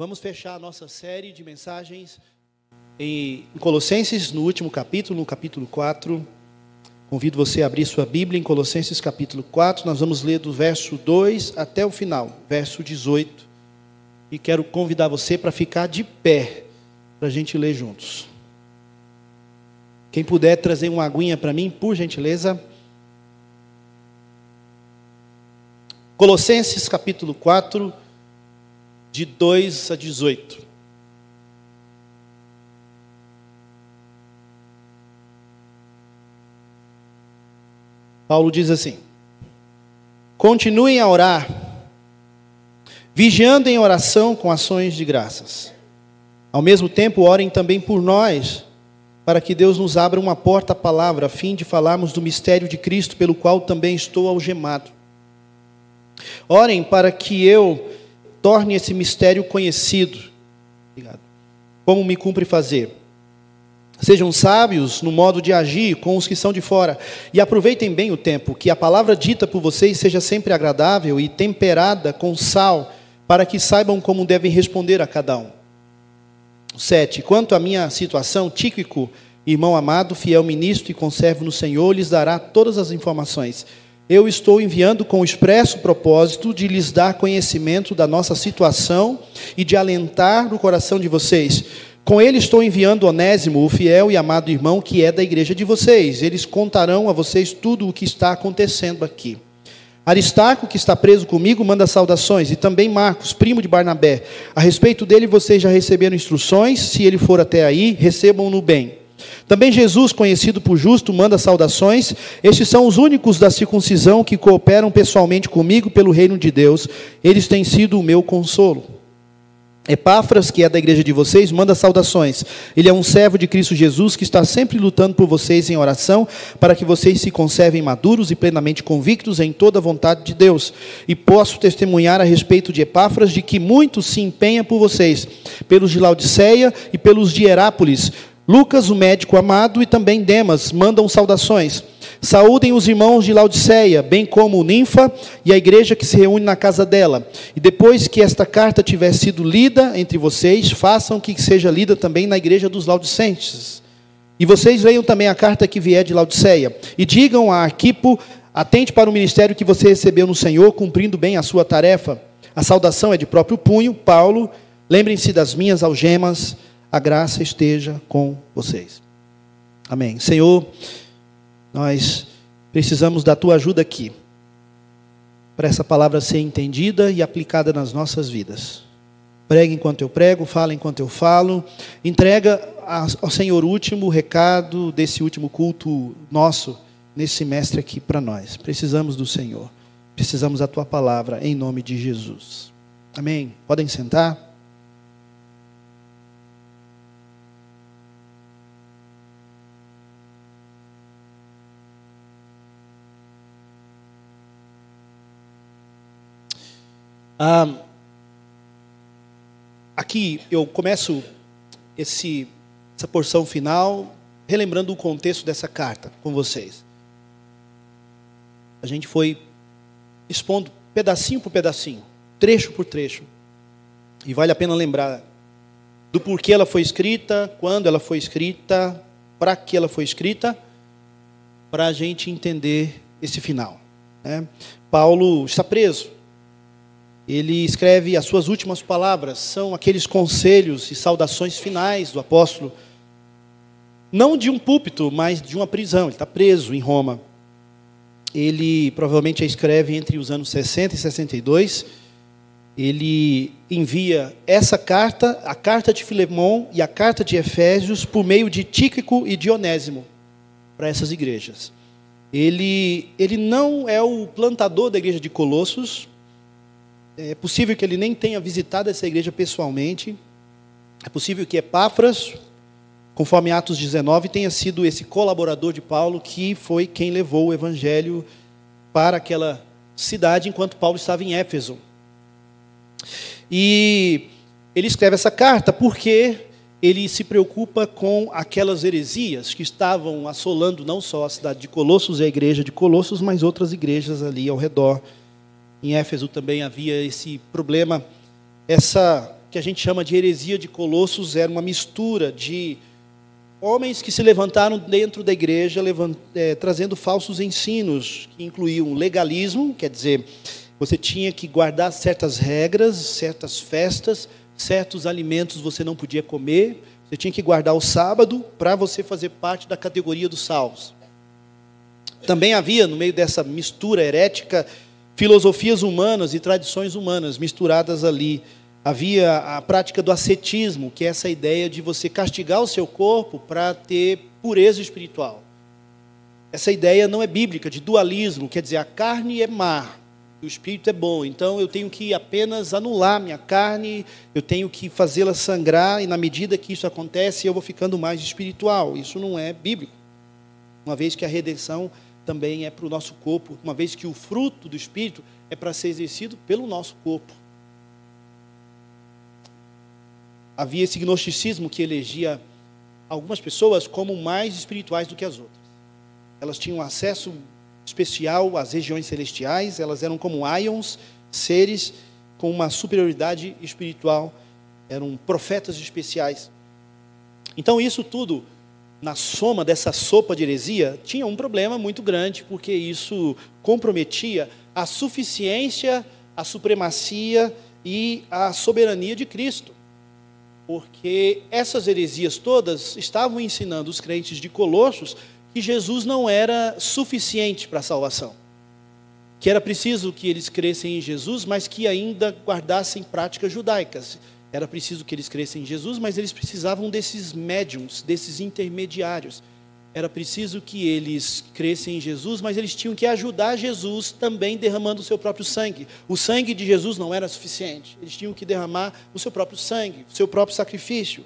Vamos fechar a nossa série de mensagens em Colossenses, no último capítulo, no capítulo 4. Convido você a abrir sua Bíblia em Colossenses capítulo 4. Nós vamos ler do verso 2 até o final, verso 18. E quero convidar você para ficar de pé, para a gente ler juntos. Quem puder trazer uma aguinha para mim, por gentileza. Colossenses capítulo 4, de 2 a 18. Paulo diz assim: continuem a orar, vigiando em oração com ações de graças. Ao mesmo tempo, orem também por nós, para que Deus nos abra uma porta à palavra, a fim de falarmos do mistério de Cristo, pelo qual também estou algemado. Orem para que eu torne esse mistério conhecido. Obrigado. Como me cumpre fazer? Sejam sábios no modo de agir com os que são de fora, e aproveitem bem o tempo, que a palavra dita por vocês seja sempre agradável e temperada com sal, para que saibam como devem responder a cada um. 7. Quanto à minha situação, Tíquico, irmão amado, fiel ministro e conservo no Senhor, lhes dará todas as informações. Eu estou enviando com o expresso propósito de lhes dar conhecimento da nossa situação e de alentar o coração de vocês. Com ele estou enviando Onésimo, o fiel e amado irmão que é da igreja de vocês. Eles contarão a vocês tudo o que está acontecendo aqui. Aristarco, que está preso comigo, manda saudações, e também Marcos, primo de Barnabé. A respeito dele vocês já receberam instruções, se ele for até aí, recebam-no bem. Também Jesus, conhecido por justo, manda saudações. Estes são os únicos da circuncisão que cooperam pessoalmente comigo pelo reino de Deus. Eles têm sido o meu consolo. Epáfras, que é da igreja de vocês, manda saudações. Ele é um servo de Cristo Jesus, que está sempre lutando por vocês em oração, para que vocês se conservem maduros e plenamente convictos em toda a vontade de Deus. E posso testemunhar a respeito de Epáfras, de que muito se empenha por vocês, pelos de Laodiceia e pelos de Herápolis. Lucas, o médico amado, e também Demas, mandam saudações. Saúdem os irmãos de Laodiceia, bem como Ninfa e a igreja que se reúne na casa dela. E depois que esta carta tiver sido lida entre vocês, façam que seja lida também na igreja dos Laodicenses. E vocês leiam também a carta que vier de Laodiceia. E digam a Arquipo, atente para o ministério que você recebeu no Senhor, cumprindo bem a sua tarefa. A saudação é de próprio punho, Paulo. Lembrem-se das minhas algemas. A graça esteja com vocês. Amém. Senhor, nós precisamos da Tua ajuda aqui, para essa palavra ser entendida e aplicada nas nossas vidas. Prega enquanto eu prego, fala enquanto eu falo. Entrega ao Senhor o último recado desse último culto nosso, nesse semestre aqui para nós. Precisamos do Senhor. Precisamos da Tua palavra, em nome de Jesus. Amém. Podem sentar. Aqui eu começo essa porção final relembrando o contexto dessa carta com vocês. A gente foi expondo pedacinho por pedacinho, trecho por trecho. E vale a pena lembrar do porquê ela foi escrita, quando ela foi escrita, para que ela foi escrita, para a gente entender esse final, né? Paulo está preso. Ele escreve as suas últimas palavras, são aqueles conselhos e saudações finais do apóstolo, não de um púlpito, mas de uma prisão. Ele está preso em Roma. Ele provavelmente a escreve entre os anos 60 e 62. Ele envia essa carta, a carta de Filemão e a carta de Efésios, por meio de Tíquico e de Onésimo, para essas igrejas. Ele não é o plantador da igreja de Colossos. É possível que ele nem tenha visitado essa igreja pessoalmente. É possível que Epáfras, conforme Atos 19, tenha sido esse colaborador de Paulo, que foi quem levou o evangelho para aquela cidade, enquanto Paulo estava em Éfeso. E ele escreve essa carta porque ele se preocupa com aquelas heresias que estavam assolando não só a cidade de Colossos e a igreja de Colossos, mas outras igrejas ali ao redor. Em Éfeso também havia esse problema, essa que a gente chama de heresia de Colossos era uma mistura de homens que se levantaram dentro da igreja, trazendo falsos ensinos, que incluíam legalismo, quer dizer, você tinha que guardar certas regras, certas festas, certos alimentos você não podia comer, você tinha que guardar o sábado para você fazer parte da categoria dos salvos. Também havia, no meio dessa mistura herética, filosofias humanas e tradições humanas misturadas ali. Havia a prática do ascetismo, que é essa ideia de você castigar o seu corpo para ter pureza espiritual. Essa ideia não é bíblica, de dualismo, quer dizer, a carne é má, o espírito é bom, então eu tenho que apenas anular minha carne, eu tenho que fazê-la sangrar, e na medida que isso acontece, eu vou ficando mais espiritual. Isso não é bíblico, uma vez que a redenção também é para o nosso corpo, uma vez que o fruto do espírito é para ser exercido pelo nosso corpo. Havia esse gnosticismo que elegia algumas pessoas como mais espirituais do que as outras. Elas tinham acesso especial às regiões celestiais, elas eram como íons, seres com uma superioridade espiritual, eram profetas especiais. Então isso tudo, na soma dessa sopa de heresia, tinha um problema muito grande, porque isso comprometia a suficiência, a supremacia e a soberania de Cristo. Porque essas heresias todas estavam ensinando os crentes de Colossos que Jesus não era suficiente para a salvação. Que era preciso que eles crescem em Jesus, mas que ainda guardassem práticas judaicas. Era preciso que eles crescem em Jesus, mas eles precisavam desses médiums, desses intermediários. Era preciso que eles crescem em Jesus, mas eles tinham que ajudar Jesus também derramando o seu próprio sangue. O sangue de Jesus não era suficiente. Eles tinham que derramar o seu próprio sangue, o seu próprio sacrifício.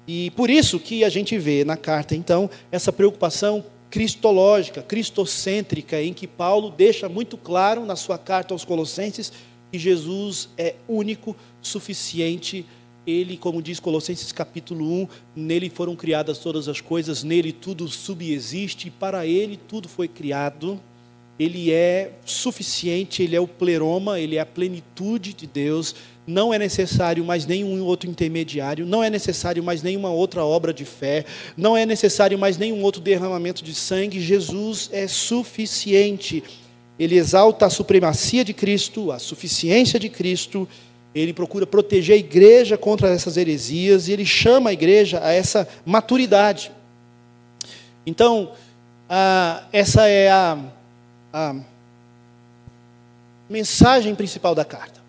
E por isso que a gente vê na carta, então, essa preocupação cristológica, cristocêntrica, em que Paulo deixa muito claro na sua carta aos Colossenses que Jesus é único, suficiente. Ele, como diz Colossenses capítulo 1, nele foram criadas todas as coisas, nele tudo subexiste, e para ele tudo foi criado. Ele é suficiente, ele é o pleroma, ele é a plenitude de Deus. Não é necessário mais nenhum outro intermediário, não é necessário mais nenhuma outra obra de fé, não é necessário mais nenhum outro derramamento de sangue. Jesus é suficiente. Ele exalta a supremacia de Cristo, a suficiência de Cristo. Ele procura proteger a igreja contra essas heresias, e ele chama a igreja a essa maturidade. Então, essa é a mensagem principal da carta.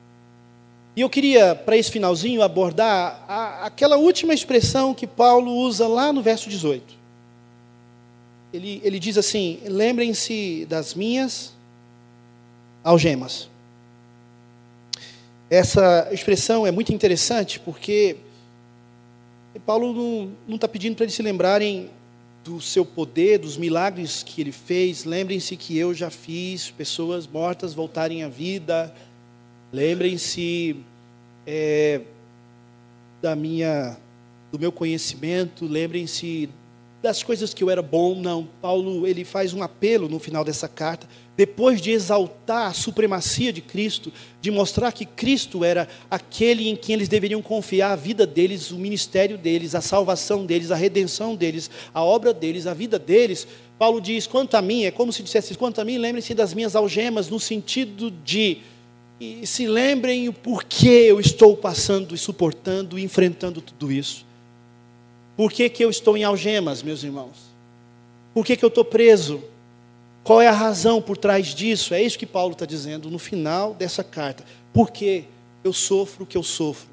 E eu queria, para esse finalzinho, abordar aquela última expressão que Paulo usa lá no verso 18. Ele diz assim: lembrem-se das minhas algemas. Essa expressão é muito interessante, porque Paulo não está pedindo para eles se lembrarem do seu poder, dos milagres que ele fez. Lembrem-se que eu já fiz pessoas mortas voltarem à vida. Lembrem-se do meu conhecimento. Lembrem-se das coisas que eu era bom. Não, Paulo ele faz um apelo no final dessa carta, depois de exaltar a supremacia de Cristo, de mostrar que Cristo era aquele em quem eles deveriam confiar a vida deles, o ministério deles, a salvação deles, a redenção deles, a obra deles, a vida deles. Paulo diz: quanto a mim, é como se dissesse, quanto a mim, lembrem-se das minhas algemas, no sentido de, e se lembrem o porquê eu estou passando e suportando e enfrentando tudo isso. Por que eu estou em algemas, meus irmãos? Por que eu estou preso? Qual é a razão por trás disso? É isso que Paulo está dizendo no final dessa carta. Por que eu sofro o que eu sofro?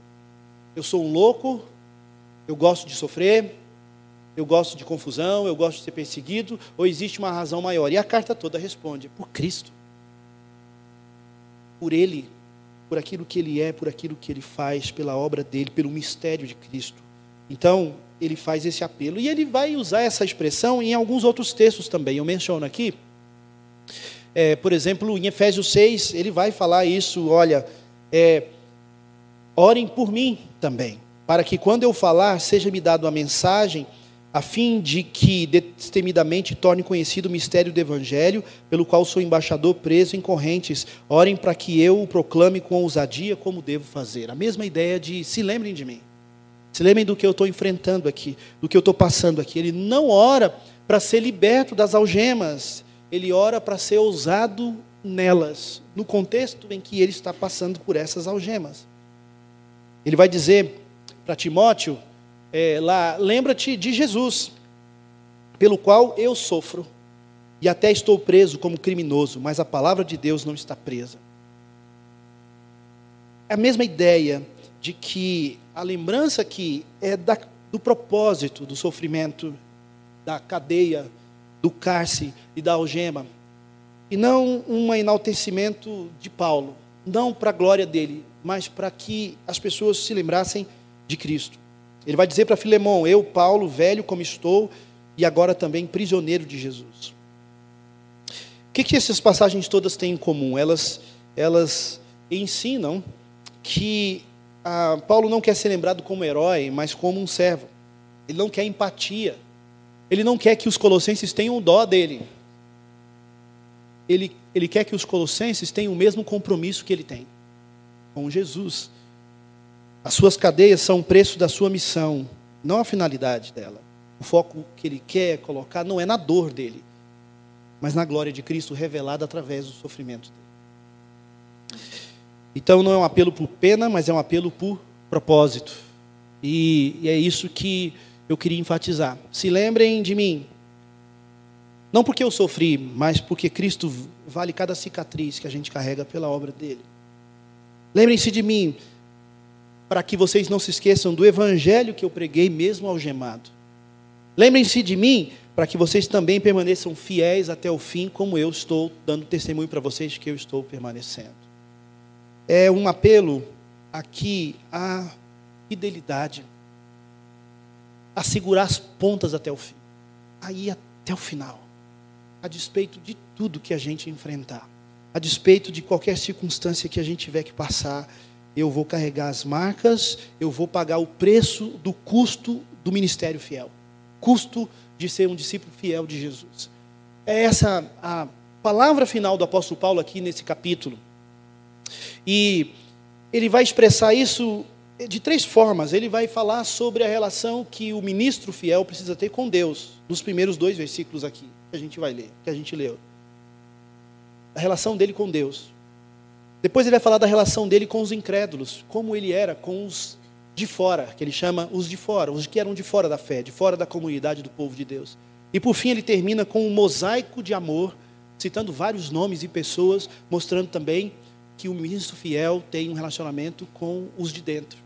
Eu sou um louco, eu gosto de sofrer, eu gosto de confusão, eu gosto de ser perseguido, ou existe uma razão maior? E a carta toda responde: por Cristo. Por Ele, por aquilo que Ele é, por aquilo que Ele faz, pela obra dEle, pelo mistério de Cristo. Então, ele faz esse apelo. E ele vai usar essa expressão em alguns outros textos também. Eu menciono aqui, por exemplo, em Efésios 6, ele vai falar isso: olha, orem por mim também, para que quando eu falar, seja-me dado a mensagem a fim de que destemidamente torne conhecido o mistério do Evangelho, pelo qual sou embaixador preso em correntes. Orem para que eu o proclame com ousadia como devo fazer. A mesma ideia de se lembrem de mim. Se lembrem do que eu estou enfrentando aqui, do que eu estou passando aqui. Ele não ora para ser liberto das algemas, ele ora para ser ousado nelas, no contexto em que ele está passando por essas algemas. Ele vai dizer para Timóteo, lá, lembra-te de Jesus, pelo qual eu sofro, e até estou preso como criminoso, mas a palavra de Deus não está presa. É a mesma ideia de que a lembrança aqui é do propósito do sofrimento, da cadeia, do cárcere e da algema, e não um enaltecimento de Paulo, não para a glória dele, mas para que as pessoas se lembrassem de Cristo. Ele vai dizer para Filemão, eu, Paulo, velho como estou, e agora também prisioneiro de Jesus. O que essas passagens todas têm em comum? Elas ensinam que Paulo não quer ser lembrado como herói, mas como um servo. Ele não quer empatia. Ele não quer que os colossenses tenham dó dele. Ele quer que os colossenses tenham o mesmo compromisso que ele tem com Jesus. As suas cadeias são o preço da sua missão, não a finalidade dela. O foco que ele quer colocar não é na dor dele, mas na glória de Cristo revelada através do sofrimento dele. Então não é um apelo por pena, mas é um apelo por propósito. E é isso que eu queria enfatizar. Se lembrem de mim, não porque eu sofri, mas porque Cristo vale cada cicatriz que a gente carrega pela obra dele. Lembrem-se de mim, para que vocês não se esqueçam do evangelho que eu preguei mesmo algemado. Lembrem-se de mim, para que vocês também permaneçam fiéis até o fim, como eu estou dando testemunho para vocês que eu estou permanecendo. É um apelo aqui à fidelidade, a segurar as pontas até o fim, a ir até o final, a despeito de tudo que a gente enfrentar, a despeito de qualquer circunstância que a gente tiver que passar. Eu vou carregar as marcas, eu vou pagar o preço do custo do ministério fiel, custo de ser um discípulo fiel de Jesus. É essa a palavra final do apóstolo Paulo aqui nesse capítulo. E ele vai expressar isso de três formas. Ele vai falar sobre a relação que o ministro fiel precisa ter com Deus, nos primeiros 2 versículos aqui, que a gente vai ler, que a gente leu. A relação dele com Deus. Depois ele vai falar da relação dele com os incrédulos, como ele era com os de fora, que ele chama os de fora, os que eram de fora da fé, de fora da comunidade do povo de Deus. E por fim ele termina com um mosaico de amor, citando vários nomes e pessoas, mostrando também que o ministro fiel tem um relacionamento com os de dentro,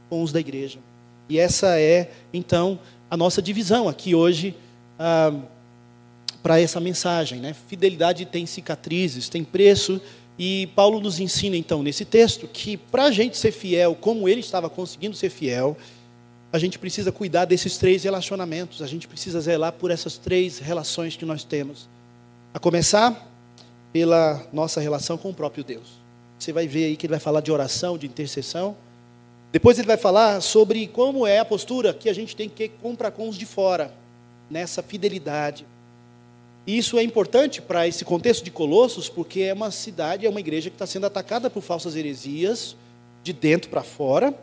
com os da igreja. E essa é, então, a nossa divisão aqui hoje para essa mensagem, né? Fidelidade tem cicatrizes, tem preço. E Paulo nos ensina, então, nesse texto, que para a gente ser fiel, como ele estava conseguindo ser fiel, a gente precisa cuidar desses 3 relacionamentos, a gente precisa zelar por essas 3 relações que nós temos. A começar pela nossa relação com o próprio Deus. Você vai ver aí que ele vai falar de oração, de intercessão. Depois ele vai falar sobre como é a postura que a gente tem que comprar com os de fora, nessa fidelidade. E isso é importante para esse contexto de Colossos, porque é uma cidade, é uma igreja que está sendo atacada por falsas heresias, de dentro para fora,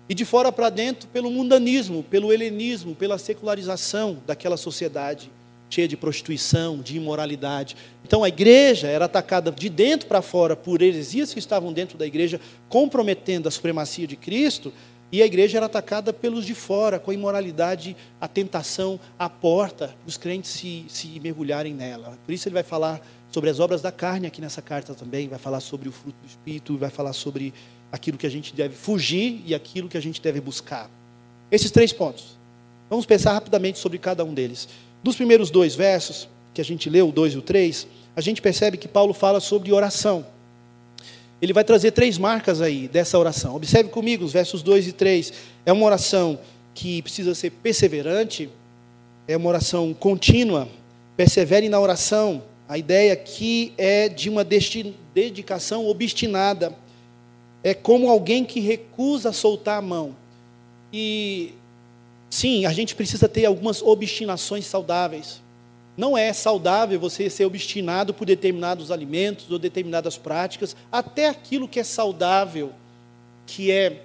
e de fora para dentro pelo mundanismo, pelo helenismo, pela secularização daquela sociedade cheia de prostituição, de imoralidade. Então a igreja era atacada de dentro para fora por heresias que estavam dentro da igreja, comprometendo a supremacia de Cristo, e a igreja era atacada pelos de fora, com a imoralidade, a tentação, a porta, os crentes se mergulharem nela. Por isso ele vai falar sobre as obras da carne aqui nessa carta também, vai falar sobre o fruto do Espírito, vai falar sobre aquilo que a gente deve fugir e aquilo que a gente deve buscar. Esses 3 pontos. Vamos pensar rapidamente sobre cada um deles. Nos primeiros 2 versos, que a gente leu, o 2 e o 3, a gente percebe que Paulo fala sobre oração. Ele vai trazer 3 marcas aí dessa oração. Observe comigo os versos 2 e 3. É uma oração que precisa ser perseverante, é uma oração contínua. Persevere na oração. A ideia aqui é de uma dedicação obstinada. É como alguém que recusa soltar a mão. E Sim, a gente precisa ter algumas obstinações saudáveis. Não é saudável você ser obstinado por determinados alimentos ou determinadas práticas, até aquilo que é saudável, que é,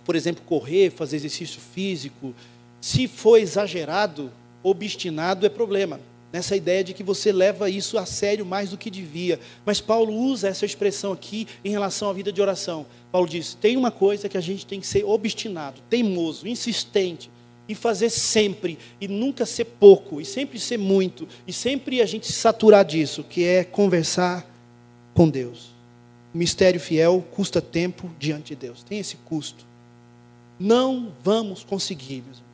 por exemplo, correr, fazer exercício físico. Se for exagerado, obstinado é problema. Nessa ideia de que você leva isso a sério mais do que devia. Mas Paulo usa essa expressão aqui em relação à vida de oração. Paulo diz, tem uma coisa que a gente tem que ser obstinado, teimoso, insistente, e fazer sempre, e nunca ser pouco, e sempre ser muito, e sempre a gente se saturar disso, que é conversar com Deus. O mistério fiel custa tempo diante de Deus, tem esse custo. Não vamos conseguir, meus irmãos.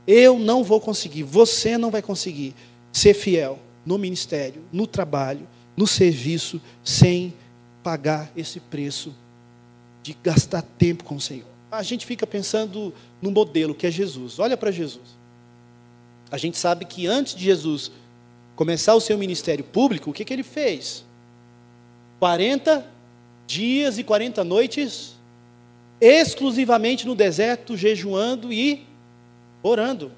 Eu não vou conseguir, você não vai conseguir ser fiel no ministério, no trabalho, no serviço, sem pagar esse preço de gastar tempo com o Senhor. A gente fica pensando no modelo que é Jesus. Olha para Jesus. A gente sabe que antes de Jesus começar o seu ministério público, o que ele fez? 40 dias e 40 noites, exclusivamente no deserto, jejuando e orando.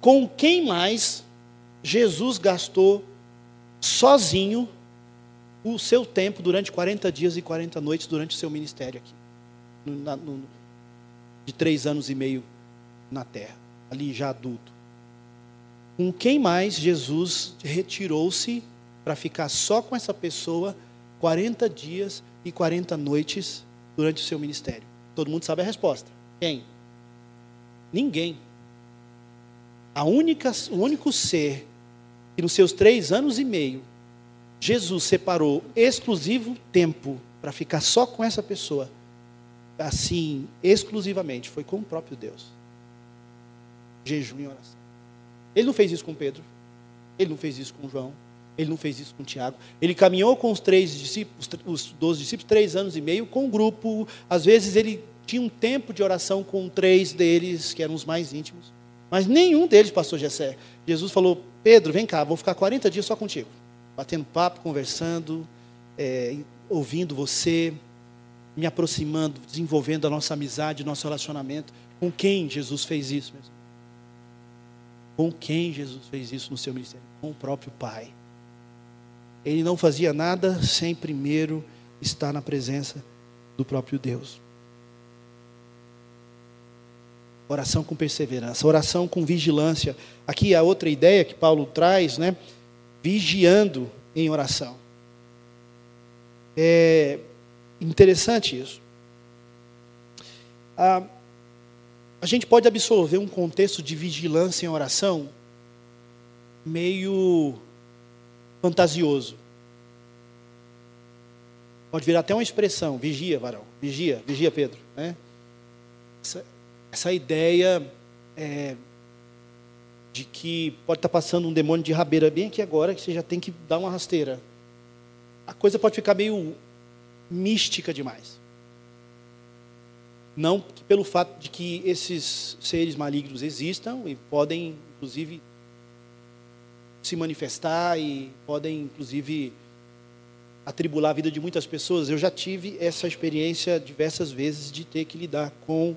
Com quem mais Jesus gastou sozinho o seu tempo durante 40 dias e 40 noites durante o seu ministério aqui, de 3 anos e meio na terra, ali já adulto? Com quem mais Jesus retirou-se para ficar só com essa pessoa 40 dias e 40 noites durante o seu ministério? Todo mundo sabe a resposta. Quem? Ninguém. O único ser que nos seus 3 anos e meio Jesus separou exclusivo tempo para ficar só com essa pessoa, assim, exclusivamente, foi com o próprio Deus. Jejum e oração. Ele não fez isso com Pedro, ele não fez isso com João, ele não fez isso com Tiago. Ele caminhou com os 3 discípulos, os 12 discípulos, 3 anos e meio, com um grupo. Às vezes ele tinha um tempo de oração com 3 deles, que eram os mais íntimos. Mas nenhum deles passou Jessé. Jesus falou, Pedro, vem cá, vou ficar 40 dias só contigo. Batendo papo, conversando, ouvindo você, me aproximando, desenvolvendo a nossa amizade, nosso relacionamento. Com quem Jesus fez isso, mesmo? Com quem Jesus fez isso no seu ministério? Com o próprio Pai. Ele não fazia nada sem primeiro estar na presença do próprio Deus. Oração com perseverança, oração com vigilância. Aqui a outra ideia que Paulo traz, né? Vigiando em oração. É interessante isso. A gente pode absorver um contexto de vigilância em oração meio fantasioso. Pode virar até uma expressão, vigia, varão, vigia, vigia, Pedro, né? Essa ideia de que pode estar passando um demônio de rabeira bem aqui agora, que você já tem que dar uma rasteira. A coisa pode ficar meio mística demais. Não pelo fato de que esses seres malignos existam e podem, inclusive, se manifestar e podem, inclusive, atribular a vida de muitas pessoas. Eu já tive essa experiência diversas vezes de ter que lidar com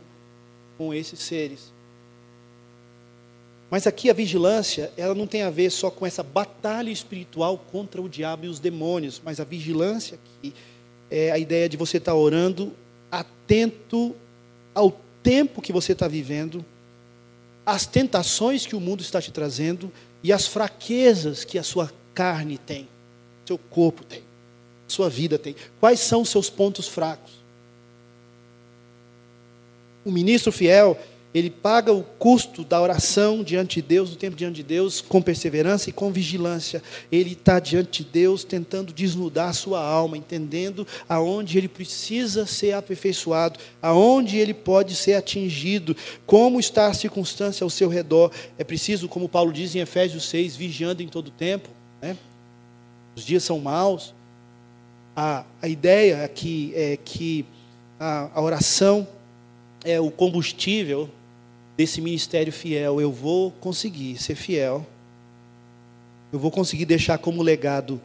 esses seres. Mas aqui a vigilância, ela não tem a ver só com essa batalha espiritual contra o diabo e os demônios, mas a vigilância aqui é a ideia de você estar orando atento ao tempo que você está vivendo, às tentações que o mundo está te trazendo e às fraquezas que a sua carne tem, seu corpo tem, sua vida tem. Quais são os seus pontos fracos? O ministro fiel, ele paga o custo da oração diante de Deus, do tempo diante de Deus, com perseverança e com vigilância. Ele está diante de Deus tentando desnudar a sua alma, entendendo aonde ele precisa ser aperfeiçoado, aonde ele pode ser atingido, como está a circunstância ao seu redor. É preciso, como Paulo diz em Efésios 6, vigiando em todo o tempo, né? Os dias são maus. A ideia aqui é que a oração é o combustível desse ministério fiel. Eu vou conseguir ser fiel. Eu vou conseguir deixar como legado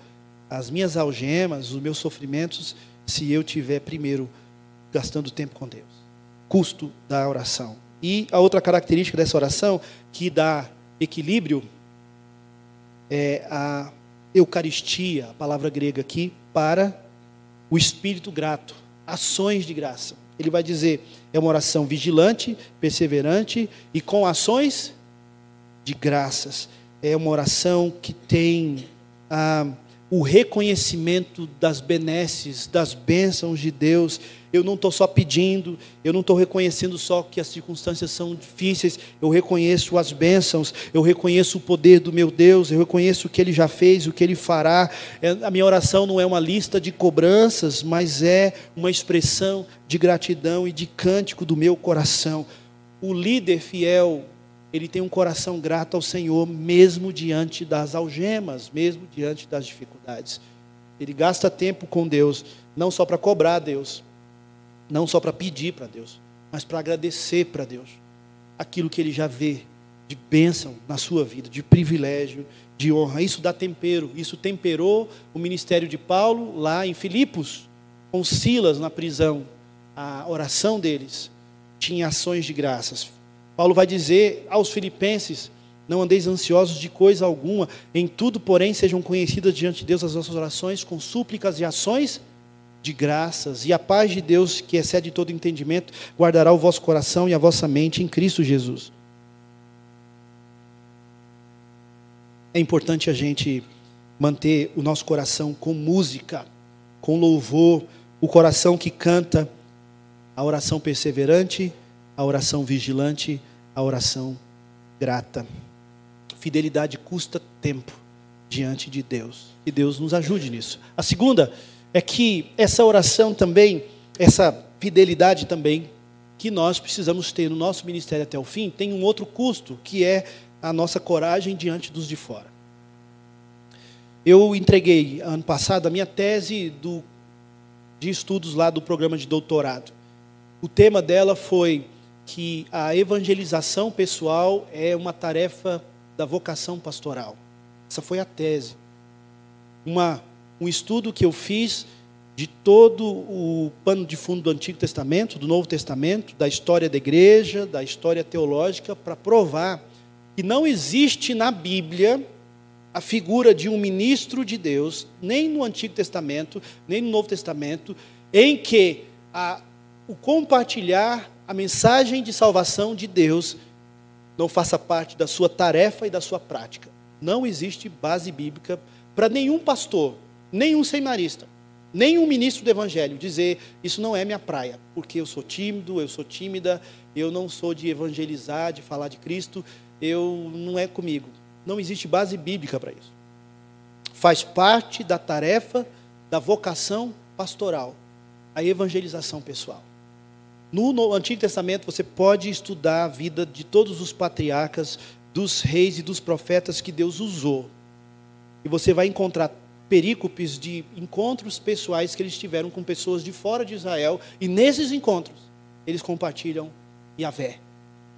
as minhas algemas, os meus sofrimentos, se eu tiver primeiro gastando tempo com Deus. custo da oração. E a outra característica dessa oração que dá equilíbrio é a Eucaristia, a palavra grega aqui, para o espírito grato, ações de graça. Ele vai dizer, é uma oração vigilante, perseverante e com ações de graças. É uma oração que tem o reconhecimento das benesses, das bênçãos de Deus. Eu não estou só pedindo, eu não estou reconhecendo só que as circunstâncias são difíceis, eu reconheço as bênçãos, eu reconheço o poder do meu Deus, eu reconheço o que Ele já fez, o que Ele fará. A minha oração não é uma lista de cobranças, mas é uma expressão de gratidão e de cântico do meu coração. O líder fiel, ele tem um coração grato ao Senhor, mesmo diante das algemas, mesmo diante das dificuldades. Ele gasta tempo com Deus, não só para cobrar a Deus, não só para pedir para Deus, mas para agradecer para Deus aquilo que Ele já vê de bênção na sua vida, de privilégio, de honra. Isso dá tempero, isso temperou o ministério de Paulo lá em Filipos, com Silas na prisão. A oração deles tinha ações de graças. Paulo vai dizer aos filipenses, não andeis ansiosos de coisa alguma, em tudo, porém, sejam conhecidas diante de Deus as vossas orações, com súplicas e ações de graças, e a paz de Deus, que excede todo entendimento, guardará o vosso coração e a vossa mente em Cristo Jesus. É importante a gente manter o nosso coração com música, com louvor, o coração que canta, a oração perseverante, a oração vigilante, a oração grata. Fidelidade custa tempo diante de Deus. Que Deus nos ajude nisso. A segunda é que essa oração também, essa fidelidade também, que nós precisamos ter no nosso ministério até o fim, tem um outro custo, que é a nossa coragem diante dos de fora. Eu entreguei, ano passado, a minha tese de estudos lá do programa de doutorado. O tema dela foi que a evangelização pessoal é uma tarefa da vocação pastoral. Essa foi a tese. Um estudo que eu fiz de todo o pano de fundo do Antigo Testamento, do Novo Testamento, da história da igreja, da história teológica, para provar que não existe na Bíblia a figura de um ministro de Deus, nem no Antigo Testamento, nem no Novo Testamento, em que o compartilhar a mensagem de salvação de Deus não faça parte da sua tarefa e da sua prática. Não existe base bíblica para nenhum pastor, nenhum seminarista, nenhum ministro do Evangelho dizer, isso não é minha praia, porque eu sou tímido, eu sou tímida, eu não sou de evangelizar, de falar de Cristo, não é comigo. Não existe base bíblica para isso. Faz parte da tarefa da vocação pastoral, a evangelização pessoal. No Antigo Testamento você pode estudar a vida de todos os patriarcas, dos reis e dos profetas que Deus usou. E você vai encontrar perícopes de encontros pessoais que eles tiveram com pessoas de fora de Israel. E nesses encontros, eles compartilham Yahvé.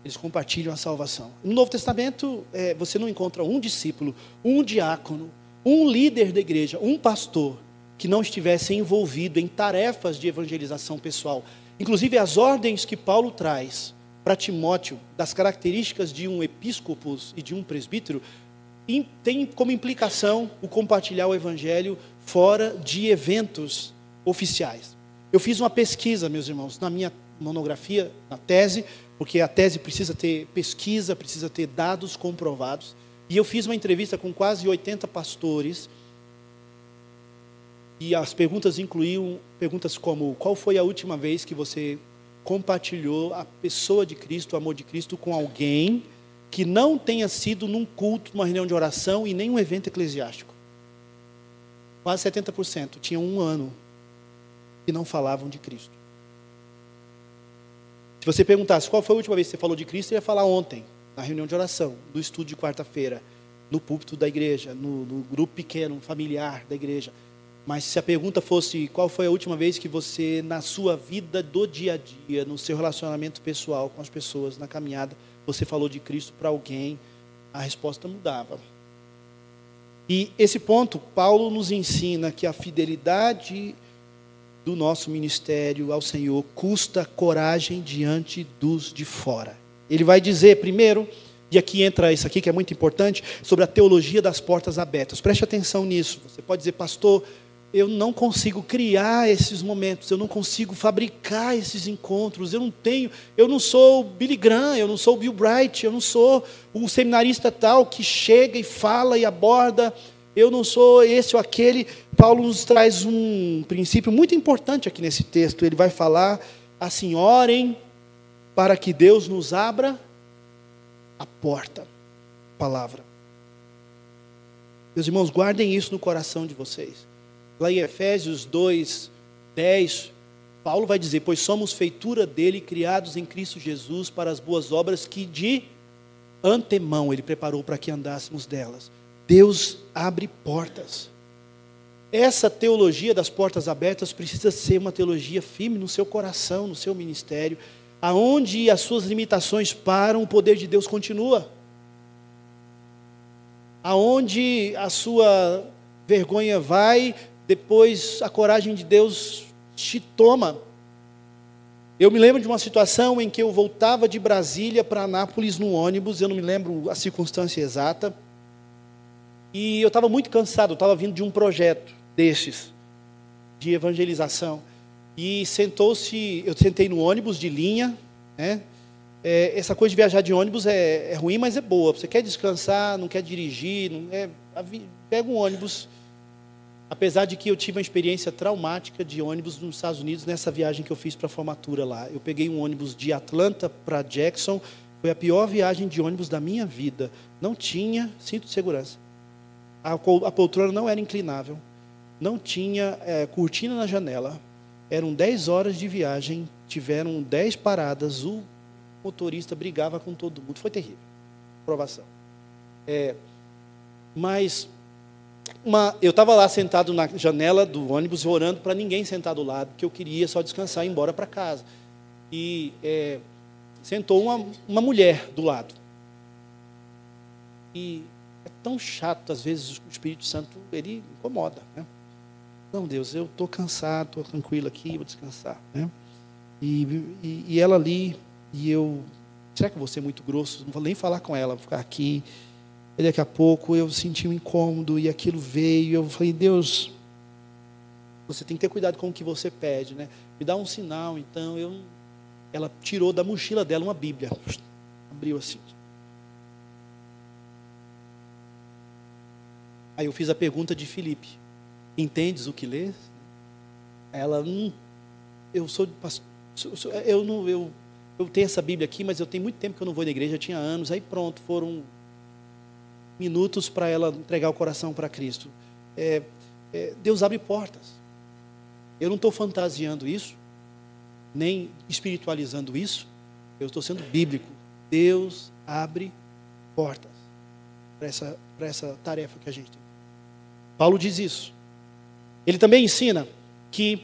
Eles compartilham a salvação. No Novo Testamento, você não encontra um discípulo, um diácono, um líder da igreja, um pastor, que não estivesse envolvido em tarefas de evangelização pessoal. Inclusive, as ordens que Paulo traz para Timóteo, das características de um episcopos e de um presbítero, tem como implicação o compartilhar o evangelho fora de eventos oficiais. Eu fiz uma pesquisa, meus irmãos, na minha monografia, na tese, porque a tese precisa ter pesquisa, precisa ter dados comprovados, e eu fiz uma entrevista com quase 80 pastores, e as perguntas incluíam perguntas como: qual foi a última vez que você compartilhou a pessoa de Cristo, o amor de Cristo, com alguém que não tenha sido num culto, numa reunião de oração e nem um evento eclesiástico? Quase 70% tinham 1 ano que não falavam de Cristo. Se você perguntasse qual foi a última vez que você falou de Cristo, ele ia falar ontem, na reunião de oração, no estudo de quarta-feira, no púlpito da igreja, no grupo pequeno, familiar da igreja. Mas se a pergunta fosse qual foi a última vez que você, na sua vida do dia a dia, no seu relacionamento pessoal com as pessoas, na caminhada, você falou de Cristo para alguém, a resposta mudava. E esse ponto, Paulo nos ensina que a fidelidade do nosso ministério ao Senhor custa coragem diante dos de fora. Ele vai dizer primeiro, e aqui entra isso aqui que é muito importante, sobre a teologia das portas abertas. Preste atenção nisso. Você pode dizer, pastor, eu não consigo criar esses momentos, eu não consigo fabricar esses encontros, eu não sou o Billy Graham, eu não sou o Bill Bright, eu não sou o seminarista tal que chega e fala e aborda, eu não sou esse ou aquele. Paulo nos traz um princípio muito importante aqui nesse texto. Ele vai falar assim, orem para que Deus nos abra a porta. Palavra. Meus irmãos, guardem isso no coração de vocês. Lá em Efésios 2, 10, Paulo vai dizer, pois somos feitura dele, criados em Cristo Jesus, para as boas obras que de antemão ele preparou para que andássemos delas. Deus abre portas. Essa teologia das portas abertas precisa ser uma teologia firme no seu coração, no seu ministério, aonde as suas limitações param, o poder de Deus continua. Aonde a sua vergonha vai, depois a coragem de Deus te toma. Eu me lembro de uma situação em que eu voltava de Brasília para Anápolis no ônibus, eu não me lembro a circunstância exata, e eu estava muito cansado, eu estava vindo de um projeto destes, de evangelização, e eu sentei no ônibus de linha, né? Essa coisa de viajar de ônibus é ruim, mas é boa. Você quer descansar, não quer dirigir, pega um ônibus. Apesar de que eu tive uma experiência traumática de ônibus nos Estados Unidos, nessa viagem que eu fiz para a formatura lá. Eu peguei um ônibus de Atlanta para Jackson, foi a pior viagem de ônibus da minha vida. Não tinha cinto de segurança. A poltrona não era inclinável, não tinha cortina na janela. Eram 10 horas de viagem, tiveram 10 paradas, o motorista brigava com todo mundo. Foi terrível. Provação. Eu estava lá sentado na janela do ônibus, orando para ninguém sentar do lado, porque eu queria só descansar e ir embora para casa. E sentou uma mulher do lado. E é tão chato, às vezes, o Espírito Santo, ele incomoda, né? Não, Deus, eu estou cansado, estou tranquilo aqui, vou descansar, né? E ela ali, e eu, será que eu vou ser muito grosso? Não vou nem falar com ela, vou ficar aqui. E daqui a pouco eu senti um incômodo, e aquilo veio, eu falei, Deus, você tem que ter cuidado com o que você pede, né? Me dá um sinal, então, ela tirou da mochila dela uma Bíblia, abriu assim. Aí eu fiz a pergunta de Filipe, entendes o que lês? Ela, eu sou pastor, eu tenho essa Bíblia aqui, mas eu tenho muito tempo que eu não vou na igreja, eu tinha anos, aí pronto, foram minutos para ela entregar o coração para Cristo. Deus abre portas. Eu não estou fantasiando isso, nem espiritualizando isso, eu estou sendo bíblico. Deus abre portas para essa tarefa que a gente tem. Paulo diz isso. Ele também ensina que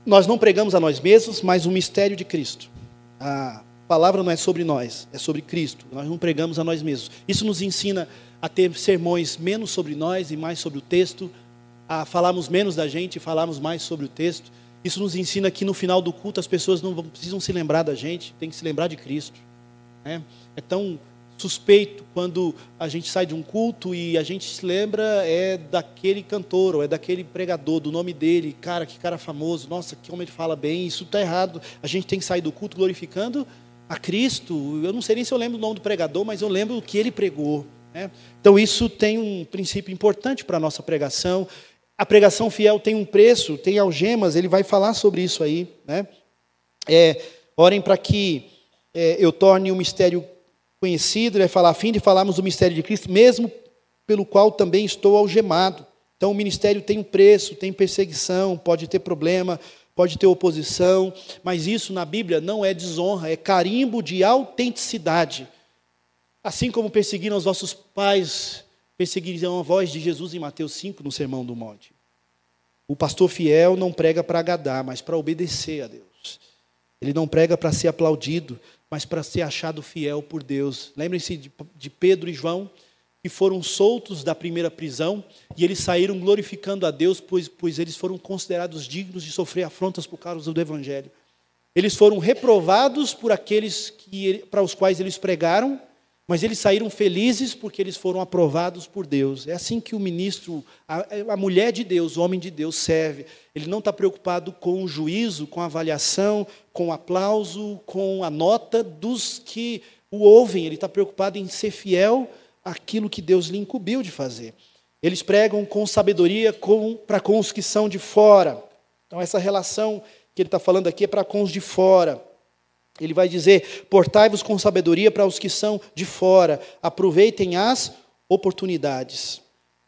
nós não pregamos a nós mesmos, mas o mistério de Cristo. A palavra não é sobre nós, é sobre Cristo. Nós não pregamos a nós mesmos. Isso nos ensina a ter sermões menos sobre nós e mais sobre o texto, a falarmos menos da gente e falarmos mais sobre o texto. Isso nos ensina que no final do culto as pessoas não precisam se lembrar da gente, tem que se lembrar de Cristo, né? É tão suspeito quando a gente sai de um culto e a gente se lembra daquele cantor, ou é daquele pregador, do nome dele, cara, que cara famoso, nossa, que homem ele fala bem, isso está errado. A gente tem que sair do culto glorificando a Cristo. Eu não sei nem se eu lembro o nome do pregador, mas eu lembro o que ele pregou, né? Então isso tem um princípio importante para a nossa pregação. A pregação fiel tem um preço, tem algemas, ele vai falar sobre isso aí, né? Orem para que eu torne o mistério conhecido, ele vai falar, a fim de falarmos do mistério de Cristo, mesmo pelo qual também estou algemado. Então o ministério tem um preço, tem perseguição, pode ter problema, pode ter oposição, mas isso na Bíblia não é desonra, é carimbo de autenticidade. Assim como perseguiram os vossos pais, perseguiram a voz de Jesus em Mateus 5, no Sermão do Monte. O pastor fiel não prega para agradar, mas para obedecer a Deus. Ele não prega para ser aplaudido, mas para ser achado fiel por Deus. Lembrem-se de Pedro e João, e foram soltos da primeira prisão, e eles saíram glorificando a Deus, pois eles foram considerados dignos de sofrer afrontas por causa do Evangelho. Eles foram reprovados por aqueles para os quais eles pregaram, mas eles saíram felizes porque eles foram aprovados por Deus. É assim que o ministro, a mulher de Deus, o homem de Deus serve. Ele não está preocupado com o juízo, com a avaliação, com o aplauso, com a nota dos que o ouvem. Ele está preocupado em ser fiel àquilo que Deus lhe incumbiu de fazer. Eles pregam com sabedoria para com os que são de fora. Então essa relação que ele está falando aqui é para com os de fora. Ele vai dizer, portai-vos com sabedoria para os que são de fora, aproveitem as oportunidades,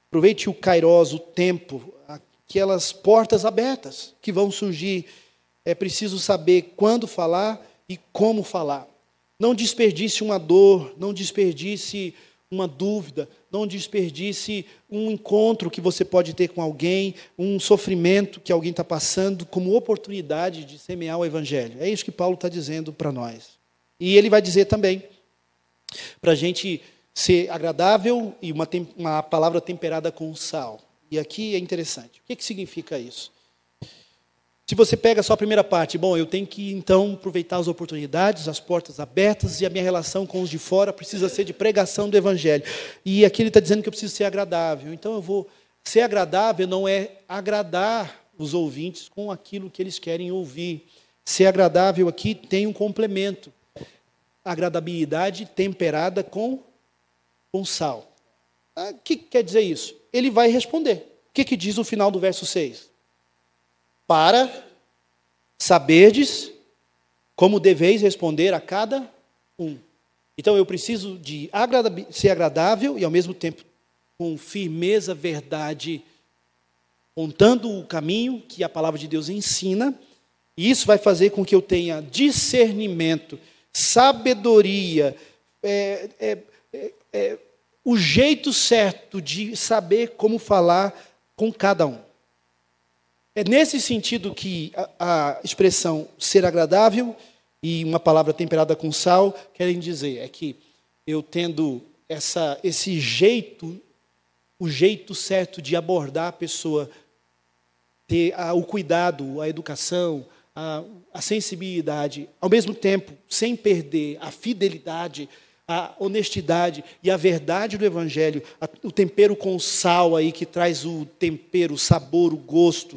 aproveite o kairos, o tempo, aquelas portas abertas que vão surgir. É preciso saber quando falar e como falar. Não desperdice uma dor, não desperdice uma dúvida, não desperdice um encontro que você pode ter com alguém, um sofrimento que alguém está passando, como oportunidade de semear o Evangelho. É isso que Paulo está dizendo para nós. E ele vai dizer também, para a gente ser agradável e uma palavra temperada com sal. E aqui é interessante. O que significa isso? Se você pega só a primeira parte, bom, eu tenho que, então, aproveitar as oportunidades, as portas abertas, e a minha relação com os de fora precisa ser de pregação do Evangelho. E aqui ele está dizendo que eu preciso ser agradável. Então, eu vou ser agradável não é agradar os ouvintes com aquilo que eles querem ouvir. Ser agradável aqui tem um complemento. Agradabilidade temperada com sal. O que quer dizer isso? Ele vai responder. O que diz o final do verso 6? Para saberdes como deveis responder a cada um. Então eu preciso de ser agradável e ao mesmo tempo com firmeza, verdade, contando o caminho que a palavra de Deus ensina. E isso vai fazer com que eu tenha discernimento, sabedoria, o jeito certo de saber como falar com cada um. É nesse sentido que a expressão ser agradável e uma palavra temperada com sal querem dizer, é que eu tendo esse jeito, o jeito certo de abordar a pessoa, ter o cuidado, a educação, a sensibilidade, ao mesmo tempo, sem perder a fidelidade, a honestidade e a verdade do Evangelho, o tempero com sal aí, que traz o tempero, o sabor, o gosto,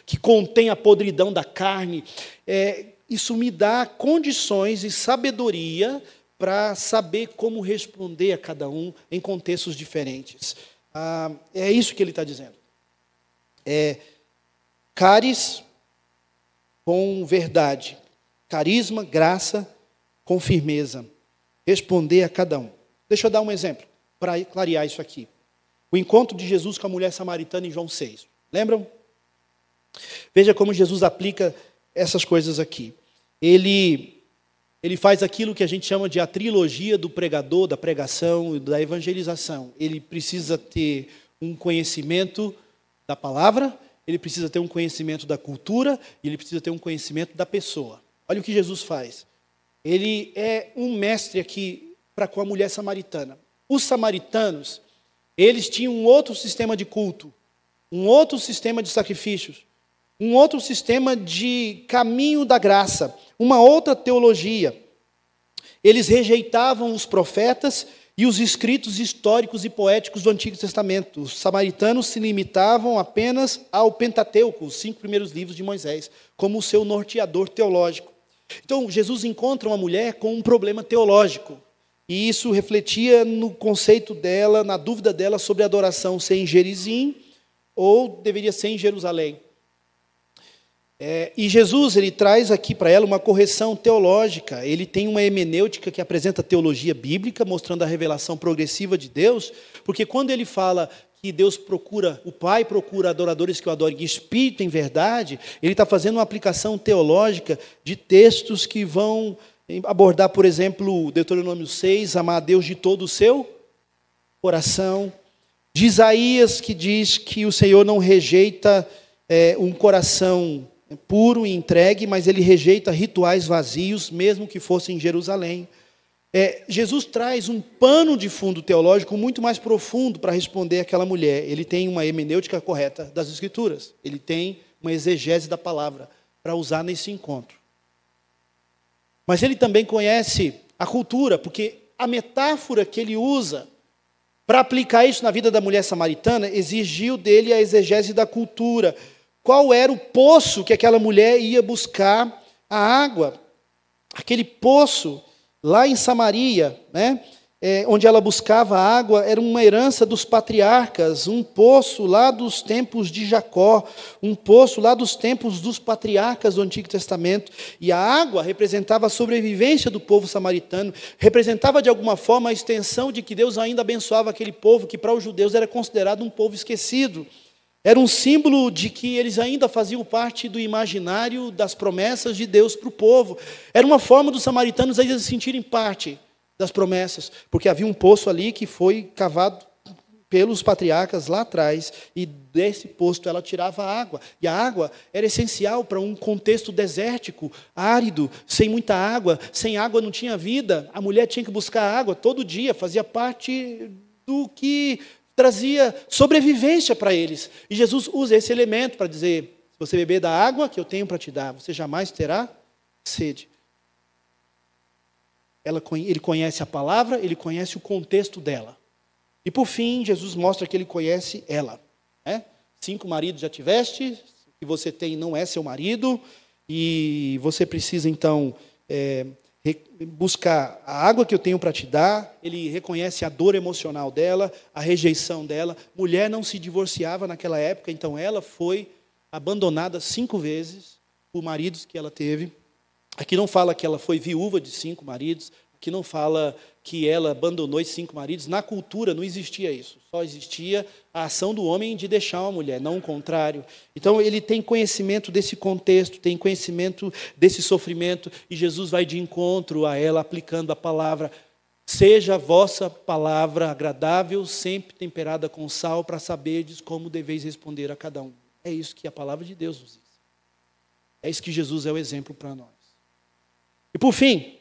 que contém a podridão da carne, isso me dá condições e sabedoria para saber como responder a cada um em contextos diferentes. É isso que ele está dizendo. Caris com verdade, carisma, graça com firmeza. Responder a cada um. Deixa eu dar um exemplo para clarear isso aqui. O encontro de Jesus com a mulher samaritana em João 6. Lembram? Veja como Jesus aplica essas coisas aqui. Ele faz aquilo que a gente chama de a trilogia do pregador, da pregação e da evangelização. Ele precisa ter um conhecimento da palavra, ele precisa ter um conhecimento da cultura e ele precisa ter um conhecimento da pessoa. Olha o que Jesus faz. Ele é um mestre aqui para com a mulher samaritana. Os samaritanos, eles tinham um outro sistema de culto, um outro sistema de sacrifícios, um outro sistema de caminho da graça, uma outra teologia. Eles rejeitavam os profetas e os escritos históricos e poéticos do Antigo Testamento. Os samaritanos se limitavam apenas ao Pentateuco, os 5 primeiros livros de Moisés, como o seu norteador teológico. Então, Jesus encontra uma mulher com um problema teológico. E isso refletia no conceito dela, na dúvida dela sobre a adoração ser em Gerizim ou deveria ser em Jerusalém. E Jesus, ele traz aqui para ela uma correção teológica. Ele tem uma hermenêutica que apresenta a teologia bíblica, mostrando a revelação progressiva de Deus, porque quando ele fala que Deus procura, o Pai procura adoradores que o adorem em espírito e em verdade, ele está fazendo uma aplicação teológica de textos que vão abordar, por exemplo, Deuteronômio 6, amar a Deus de todo o seu coração. De Isaías, que diz que o Senhor não rejeita um coração puro e entregue, mas ele rejeita rituais vazios, mesmo que fossem em Jerusalém. Jesus traz um pano de fundo teológico muito mais profundo para responder àquela mulher. Ele tem uma hermenêutica correta das Escrituras. Ele tem uma exegese da palavra para usar nesse encontro. Mas ele também conhece a cultura, porque a metáfora que ele usa para aplicar isso na vida da mulher samaritana exigiu dele a exegese da cultura. Qual era o poço que aquela mulher ia buscar a água? Aquele poço lá em Samaria, né, onde ela buscava água, era uma herança dos patriarcas, um poço lá dos tempos de Jacó, um poço lá dos tempos dos patriarcas do Antigo Testamento. E a água representava a sobrevivência do povo samaritano, representava de alguma forma a extensão de que Deus ainda abençoava aquele povo, que para os judeus era considerado um povo esquecido. Era um símbolo de que eles ainda faziam parte do imaginário das promessas de Deus para o povo. Era uma forma dos samaritanos ainda se sentirem parte das promessas, porque havia um poço ali que foi cavado pelos patriarcas lá atrás, e desse poço ela tirava água. E a água era essencial para um contexto desértico, árido, sem muita água. Sem água não tinha vida. A mulher tinha que buscar água todo dia, fazia parte do que trazia sobrevivência para eles. E Jesus usa esse elemento para dizer: se você beber da água que eu tenho para te dar, você jamais terá sede. Ele conhece a palavra, ele conhece o contexto dela. E por fim, Jesus mostra que ele conhece ela. 5 maridos já tiveste, o que você tem não é seu marido, e você precisa então buscar a água que eu tenho para te dar. Ele reconhece a dor emocional dela, a rejeição dela. Mulher não se divorciava naquela época, então ela foi abandonada 5 vezes por maridos que ela teve. Aqui não fala que ela foi viúva de 5 maridos, aqui não fala que ela abandonou esses 5 maridos. Na cultura não existia isso, só existia a ação do homem de deixar uma mulher, não o contrário. Então ele tem conhecimento desse contexto, tem conhecimento desse sofrimento, e Jesus vai de encontro a ela, aplicando a palavra: seja a vossa palavra agradável, sempre temperada com sal, para saberdes como deveis responder a cada um. É isso que a palavra de Deus nos diz. É isso que Jesus é o exemplo para nós. E por fim,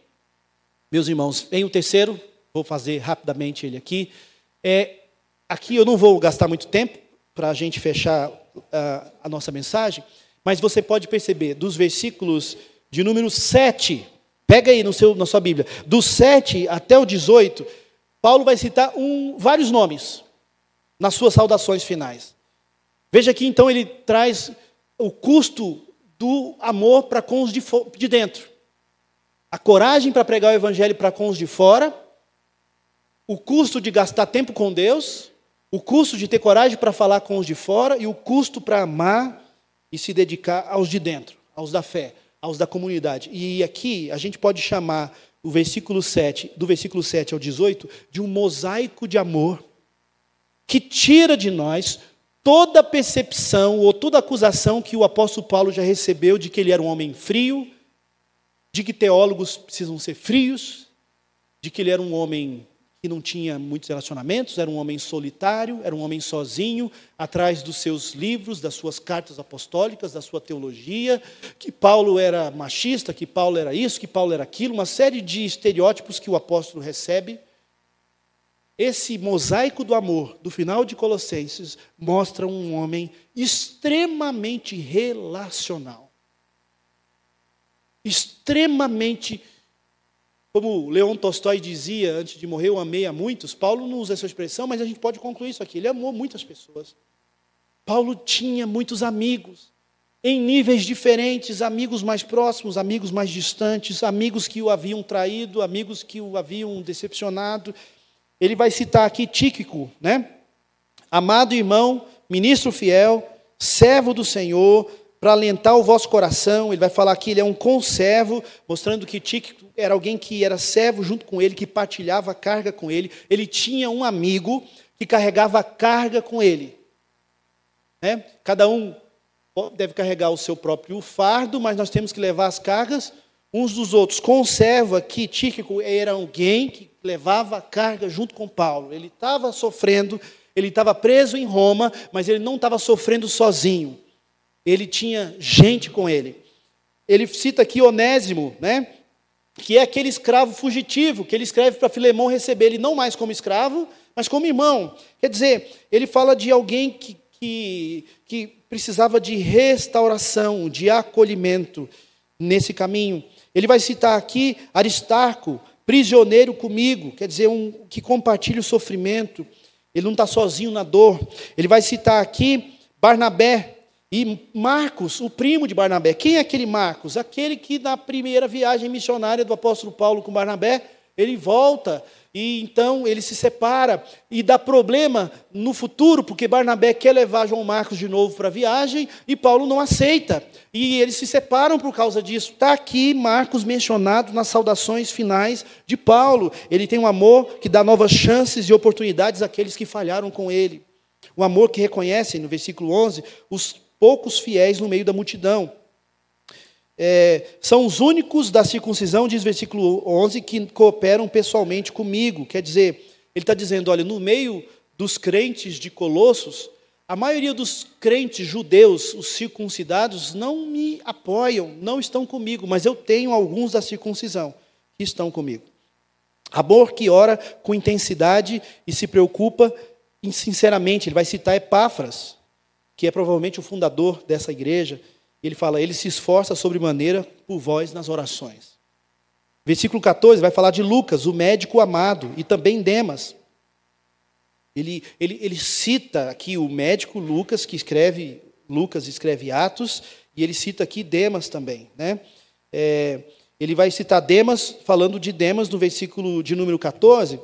meus irmãos, vem o terceiro, vou fazer rapidamente ele aqui. Aqui eu não vou gastar muito tempo para a gente fechar a nossa mensagem, mas você pode perceber, dos versículos de número 7, pega aí na sua Bíblia, do 7 até o 18, Paulo vai citar vários nomes nas suas saudações finais. Veja que então ele traz o custo do amor para com os de dentro. A coragem para pregar o evangelho para com os de fora, o custo de gastar tempo com Deus, o custo de ter coragem para falar com os de fora, e o custo para amar e se dedicar aos de dentro, aos da fé, aos da comunidade. E aqui a gente pode chamar o versículo 7, do versículo 7 ao 18, de um mosaico de amor que tira de nós toda percepção ou toda acusação que o apóstolo Paulo já recebeu de que ele era um homem frio, de que teólogos precisam ser frios, de que ele era um homem que não tinha muitos relacionamentos, era um homem solitário, era um homem sozinho, atrás dos seus livros, das suas cartas apostólicas, da sua teologia, que Paulo era machista, que Paulo era isso, que Paulo era aquilo, uma série de estereótipos que o apóstolo recebe. Esse mosaico do amor, do final de Colossenses, mostra um homem extremamente relacional. Extremamente, como Leon Tolstói dizia antes de morrer, eu amei a muitos. Paulo não usa essa expressão, mas a gente pode concluir isso aqui. Ele amou muitas pessoas. Paulo tinha muitos amigos, em níveis diferentes, amigos mais próximos, amigos mais distantes, amigos que o haviam traído, amigos que o haviam decepcionado. Ele vai citar aqui Tíquico, né? Amado irmão, ministro fiel, servo do Senhor, para alentar o vosso coração. Ele vai falar que ele é um conservo, mostrando que Tíquico era alguém que era servo junto com ele, que partilhava a carga com ele. Ele tinha um amigo que carregava a carga com ele. Né? Cada um deve carregar o seu próprio fardo, mas nós temos que levar as cargas uns dos outros. Conservo aqui, Tíquico era alguém que levava a carga junto com Paulo. Ele estava sofrendo, ele estava preso em Roma, mas ele não estava sofrendo sozinho. Ele tinha gente com ele. Ele cita aqui Onésimo, né? que é aquele escravo fugitivo, que ele escreve para Filemão receber ele não mais como escravo, mas como irmão. Quer dizer, ele fala de alguém que precisava de restauração, de acolhimento nesse caminho. Ele vai citar aqui Aristarco, prisioneiro comigo, quer dizer, que compartilha o sofrimento. Ele não está sozinho na dor. Ele vai citar aqui Barnabé e Marcos, o primo de Barnabé. Quem é aquele Marcos? Aquele que na primeira viagem missionária do apóstolo Paulo com Barnabé, ele volta e então ele se separa e dá problema no futuro, porque Barnabé quer levar João Marcos de novo para a viagem e Paulo não aceita. E eles se separam por causa disso. Está aqui Marcos mencionado nas saudações finais de Paulo. Ele tem um amor que dá novas chances e oportunidades àqueles que falharam com ele. Um amor que reconhece, no versículo 11, os poucos fiéis no meio da multidão. São os únicos da circuncisão, diz versículo 11, que cooperam pessoalmente comigo. Quer dizer, ele está dizendo, olha, no meio dos crentes de Colossos, a maioria dos crentes judeus, os circuncidados, não me apoiam, não estão comigo, mas eu tenho alguns da circuncisão que estão comigo. Amor que ora com intensidade e se preocupa sinceramente. Ele vai citar Epáfras, que é provavelmente o fundador dessa igreja. Ele fala, ele se esforça sobremaneira por vós nas orações. Versículo 14 vai falar de Lucas, o médico amado, e também Demas. Ele cita aqui o médico Lucas, Lucas escreve Atos, e ele cita aqui Demas também, né? Ele vai citar Demas, falando de Demas no versículo de número 14,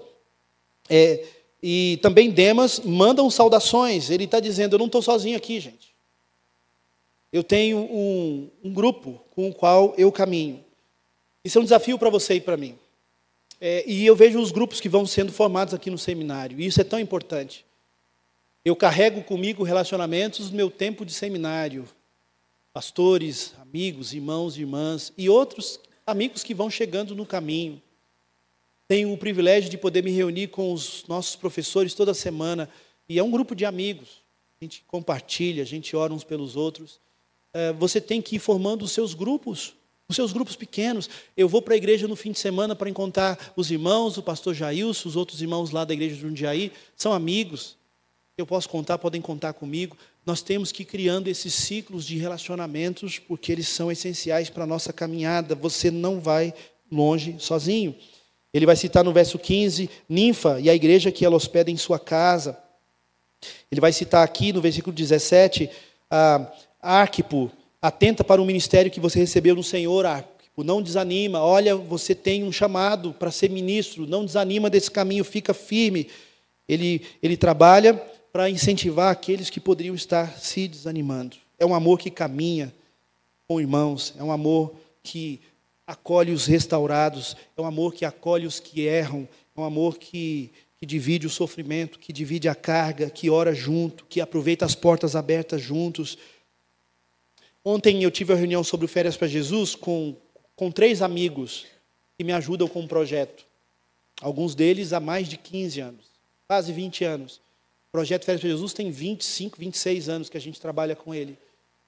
e também Demas mandam saudações. Ele está dizendo, eu não estou sozinho aqui, gente. Eu tenho um grupo com o qual eu caminho. Isso é um desafio para você e para mim. E eu vejo os grupos que vão sendo formados aqui no seminário. E isso é tão importante. Eu carrego comigo relacionamentos no meu tempo de seminário. Pastores, amigos, irmãos e irmãs. E outros amigos que vão chegando no caminho. Tenho o privilégio de poder me reunir com os nossos professores toda semana. E é um grupo de amigos. A gente compartilha, a gente ora uns pelos outros. Você tem que ir formando os seus grupos pequenos. Eu vou para a igreja no fim de semana para encontrar os irmãos, o pastor Jailson, os outros irmãos lá da igreja de Jundiaí, são amigos. Eu posso contar, podem contar comigo. Nós temos que ir criando esses ciclos de relacionamentos, porque eles são essenciais para a nossa caminhada. Você não vai longe sozinho. Ele vai citar no verso 15, Ninfa e a igreja que ela hospeda em sua casa. Ele vai citar aqui no versículo 17, Arquipo, atenta para o ministério que você recebeu no Senhor, Arquipo, não desanima, olha, você tem um chamado para ser ministro, não desanima desse caminho, fica firme. Ele trabalha para incentivar aqueles que poderiam estar se desanimando. É um amor que caminha com irmãos, é um amor que acolhe os restaurados, é um amor que acolhe os que erram, é um amor que divide o sofrimento, que divide a carga, que ora junto, que aproveita as portas abertas juntos. Ontem eu tive uma reunião sobre o Férias para Jesus com 3 amigos que me ajudam com um projeto. Alguns deles há mais de 15 anos, quase 20 anos. O projeto Férias para Jesus tem 25, 26 anos que a gente trabalha com ele.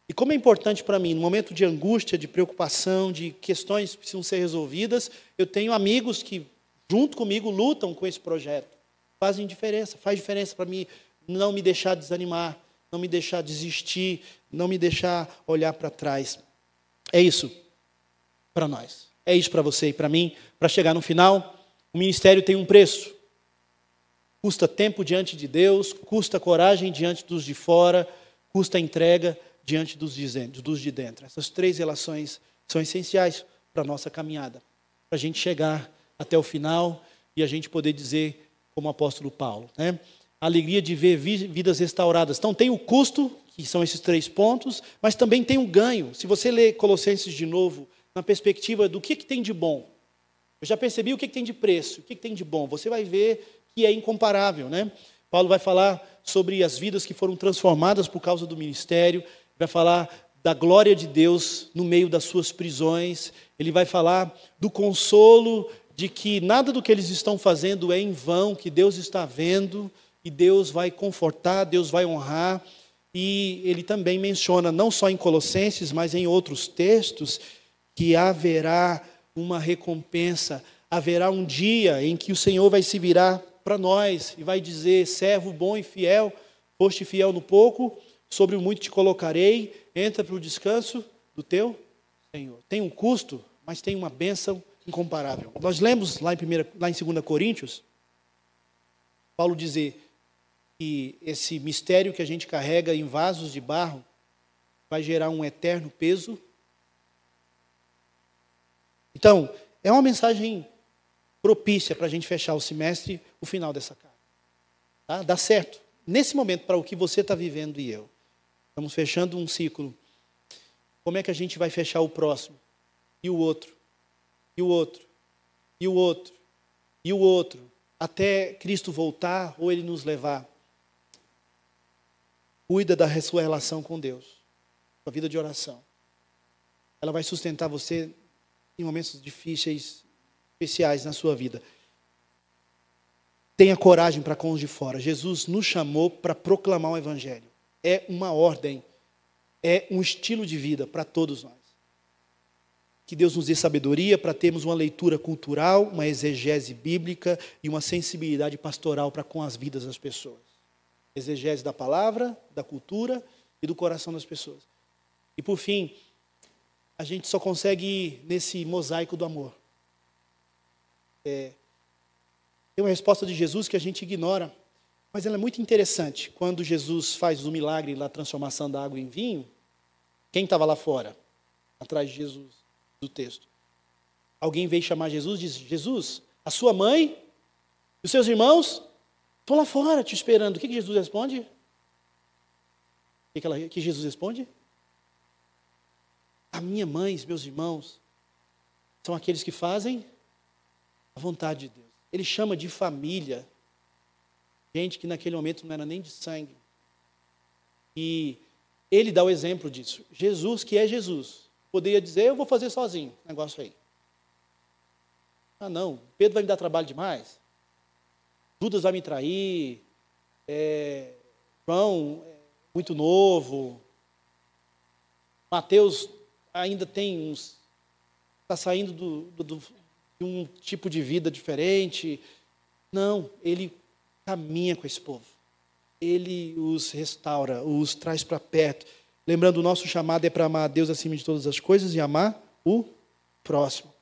E como é importante para mim, no momento de angústia, de preocupação, de questões que precisam ser resolvidas, eu tenho amigos que, junto comigo, lutam com esse projeto. Faz diferença para mim não me deixar desanimar, não me deixar desistir, não me deixar olhar para trás. É isso para nós. É isso para você e para mim. Para chegar no final, o ministério tem um preço. Custa tempo diante de Deus, custa coragem diante dos de fora, custa entrega diante dos de dentro. Essas 3 relações são essenciais para a nossa caminhada. Para a gente chegar até o final e a gente poder dizer, como o apóstolo Paulo, né? A alegria de ver vidas restauradas. Então tem o custo, que são esses 3 pontos, mas também tem o ganho. Se você ler Colossenses de novo, na perspectiva do que tem de bom, eu já percebi o que tem de preço, o que tem de bom, você vai ver que é incomparável, né? Paulo vai falar sobre as vidas que foram transformadas por causa do ministério, vai falar da glória de Deus no meio das suas prisões, ele vai falar do consolo de que nada do que eles estão fazendo é em vão, que Deus está vendo, e Deus vai confortar, Deus vai honrar. E ele também menciona, não só em Colossenses, mas em outros textos, que haverá uma recompensa. Haverá um dia em que o Senhor vai se virar para nós e vai dizer: servo bom e fiel, foste fiel no pouco, sobre o muito te colocarei, entra para o descanso do teu Senhor. Tem um custo, mas tem uma bênção incomparável. Nós lemos lá em 2 Coríntios, Paulo dizer que esse mistério que a gente carrega em vasos de barro vai gerar um eterno peso. Então, é uma mensagem propícia para a gente fechar o semestre, o final dessa carta. Tá? Dá certo. Nesse momento, para o que você está vivendo e eu. Estamos fechando um ciclo. Como é que a gente vai fechar o próximo? E o outro? E o outro? E o outro? E o outro? Até Cristo voltar ou Ele nos levar. Cuida da sua relação com Deus. Sua vida de oração. Ela vai sustentar você em momentos difíceis, especiais na sua vida. Tenha coragem para com os de fora. Jesus nos chamou para proclamar o Evangelho. É uma ordem, é um estilo de vida para todos nós. Que Deus nos dê sabedoria para termos uma leitura cultural, uma exegese bíblica e uma sensibilidade pastoral para com as vidas das pessoas. Exegese da palavra, da cultura e do coração das pessoas. E por fim, a gente só consegue ir nesse mosaico do amor. Tem uma resposta de Jesus que a gente ignora, mas ela é muito interessante. Quando Jesus faz o milagre da transformação da água em vinho, quem estava lá fora, atrás de Jesus, do texto? Alguém veio chamar Jesus e disse: Jesus, a sua mãe e os seus irmãos estão lá fora te esperando. O que Jesus responde? O que Jesus responde? A minha mãe e meus irmãos são aqueles que fazem a vontade de Deus. Ele chama de família gente que naquele momento não era nem de sangue. E ele dá o exemplo disso. Jesus, que é Jesus, poderia dizer: eu vou fazer sozinho o negócio aí. Ah, não, Pedro vai me dar trabalho demais. Judas vai me trair. João é muito novo. Mateus ainda tem uns... está saindo de um tipo de vida diferente. Não, ele caminha com esse povo. Ele os restaura, os traz para perto. Lembrando, o nosso chamado é para amar a Deus acima de todas as coisas e amar o próximo.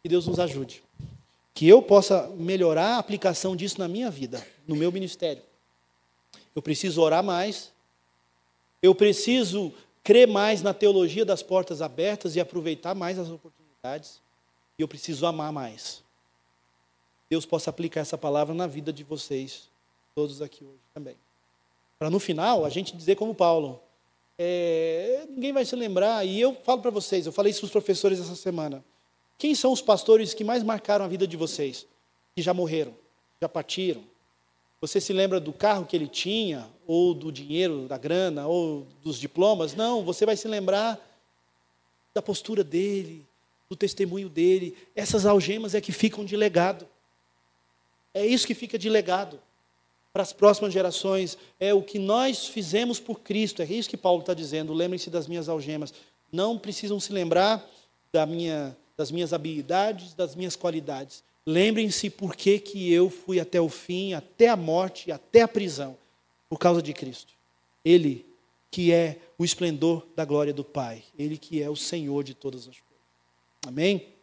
Que Deus nos ajude. Que eu possa melhorar a aplicação disso na minha vida, no meu ministério. Eu preciso orar mais. Eu preciso crer mais na teologia das portas abertas e aproveitar mais as oportunidades. E eu preciso amar mais. Deus possa aplicar essa palavra na vida de vocês, todos aqui hoje também. Para no final, a gente dizer como Paulo, ninguém vai se lembrar, e eu falo para vocês, eu falei isso para os professores essa semana, quem são os pastores que mais marcaram a vida de vocês? Que já morreram, já partiram? Você se lembra do carro que ele tinha, ou do dinheiro, da grana, ou dos diplomas? Não, você vai se lembrar da postura dele, do testemunho dele. Essas algemas é que ficam de legado. É isso que fica de legado para as próximas gerações. É o que nós fizemos por Cristo. É isso que Paulo está dizendo. Lembrem-se das minhas algemas. Não precisam se lembrar das minhas habilidades, das minhas qualidades. Lembrem-se por que eu fui até o fim, até a morte, até a prisão, por causa de Cristo. Ele que é o esplendor da glória do Pai. Ele que é o Senhor de todas as coisas. Amém?